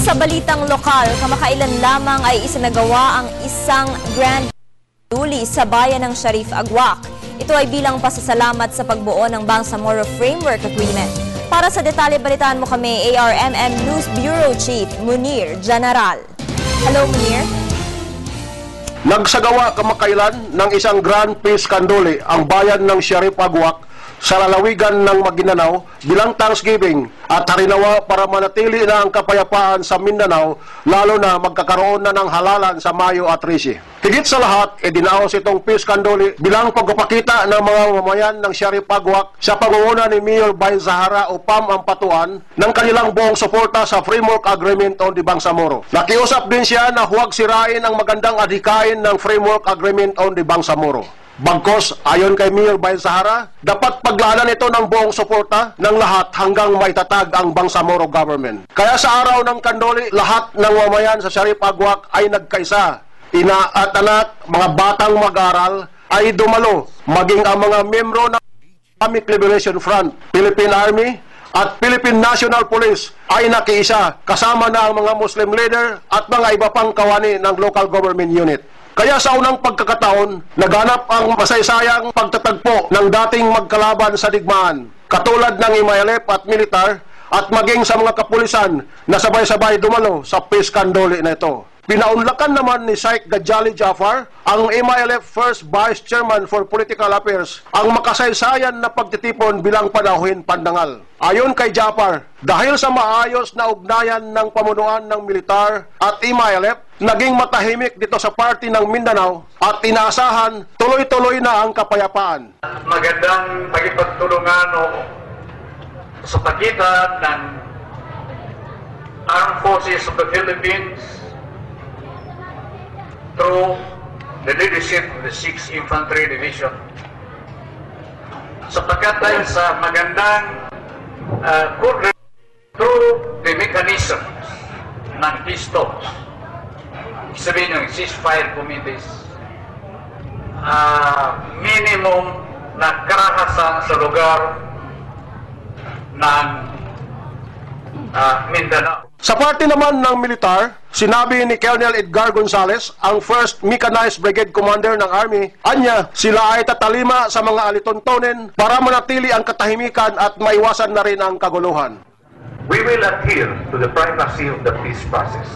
Sa balitang lokal, kamakailan lamang ay isinagawa ang isang grand jury sa bayan ng Sharif Agwak. Ito ay bilang pasasalamat sa pagbuo ng Bangsamoro Framework Agreement. Para sa detalye, balitaan mo kami ARMM News Bureau Chief Munir General. Hello, Munir. Nagsagawa kamakailan ng isang Grand Peace Candole ang bayan ng Sharif Agwak sa lalawigan ng Maguindanao bilang Thanksgiving at harinawa para manatili na ang kapayapaan sa Mindanao, lalo na magkakaroon na ng halalan sa Mayo at 13. Higit sa lahat, idinaos itong Peace Candole bilang pagpapakita ng mga mamayan ng Sharif Agwak sa pangunguna ni Mayor Bain Zahara o PAM ang patuan ng kanilang buong suporta sa Framework Agreement on the Bangsamoro. Nakiusap din siya na huwag sirain ang magandang adhikain ng Framework Agreement on the Bangsamoro. Bagkos, ayon kay Mayor Bain Zahara, dapat paglaanan ito ng buong suporta ng lahat hanggang maitatag ang Bangsamoro government. Kaya sa araw ng Candole, lahat ng mamayan sa Sharif Agwak ay nagkaisa. Ina at anak, mga batang mag-aral ay dumalo, maging ang mga membro ng Islamic Liberation Front, Philippine Army at Philippine National Police ay nakiisa, kasama na ang mga Muslim leader at mga iba pang kawani ng local government unit. Kaya sa unang pagkakataon, naganap ang masaysayang pagtatagpo ng dating magkalaban sa digmaan, katulad ng IMALF at militar at maging sa mga kapulisan na sabay-sabay dumalo sa Peace Candole na ito. Pinaunlakan naman ni Sheikh Gajali Jafar, ang MILF First Vice Chairman for Political Affairs, ang makasaysayan na pagtitipon bilang panahuin pandangal. Ayon kay Jafar, dahil sa maayos na ugnayan ng pamunuan ng militar at MILF, naging matahimik dito sa party ng Mindanao at inaasahan tuloy-tuloy na ang kapayapaan. Magandang pagipagtulungan sa pagitan ng Armed Forces of the Philippines through the leadership of the 6th Infantry Division. Sapagkat dahil sa magandang through the mechanisms ng peace talks, sabihin yung ceasefire committees, minimum na karahasan sa lugar ng Mindanao. Sa parte naman ng militar, sinabi ni Colonel Edgar Gonzales, ang 1st Mechanized Brigade Commander ng Army, anya sila ay tatalima sa mga alitontonin para manatili ang katahimikan at maiwasan na rin ang kaguluhan. We will adhere to the primacy of the peace process.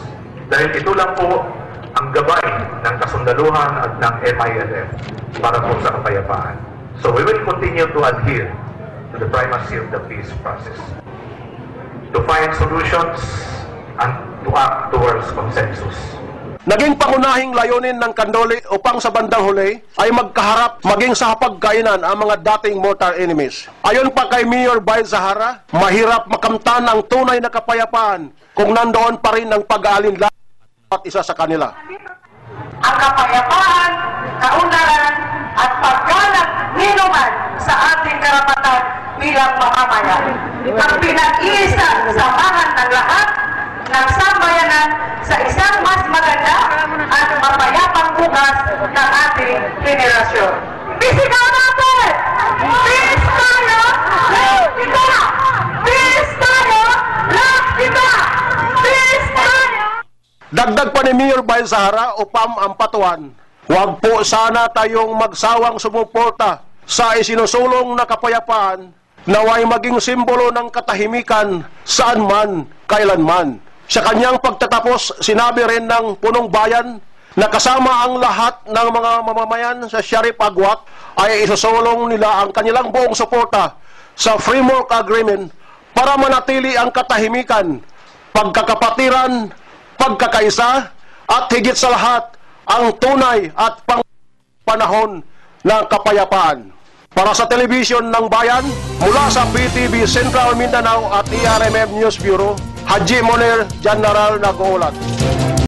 Dahil ito lang po ang gabay ng kasundaluhan at ng MILF para po sa kapayapaan. So we will continue to adhere to the primacy of the peace process, to find solutions and to act towards consensus. Naging pangunahing layunin ng Candole upang sa bandang huli ay magkaharap maging sa hapagkainan ang mga dating mortal enemies. Ayon pa kay Mayor Bain Zahara, mahirap makamtan ang tunay na kapayapaan kung nandoon pa rin ang pag-aalinlangan at isa sa kanila. Ang kapayapaan, kaunlaran at pagganap ninuman sa ating karapatan bilang mamamayan. Ang pinag-iisa samahan ng lahat ng sambayanan sa isang mas maganda at mapayapang bukas ng ating henerasyon. Bisigaw natin! Peace tayo! Lahat kita! Peace tayo! Lahat kita! Peace tayo! Dagdag pa ni Mayor Bain Zahara o PAM ang patuan, huwag po sana tayong magsawang sumuporta sa isinusulong na kapayapaan naway maging simbolo ng katahimikan saan man, kailanman. Sa kanyang pagtatapos, sinabi rin ng punong bayan na kasama ang lahat ng mga mamamayan sa Sharif Agwak ay isusulong nila ang kanilang buong suporta sa Framework Agreement para manatili ang katahimikan, pagkakapatiran, pagkakaisa at higit sa lahat ang tunay at panahon ng kapayapaan. Para sa Telebisyon ng Bayan, mula sa PTV Central Mindanao at ARMM News Bureau, Haji Munir General nag-uulat.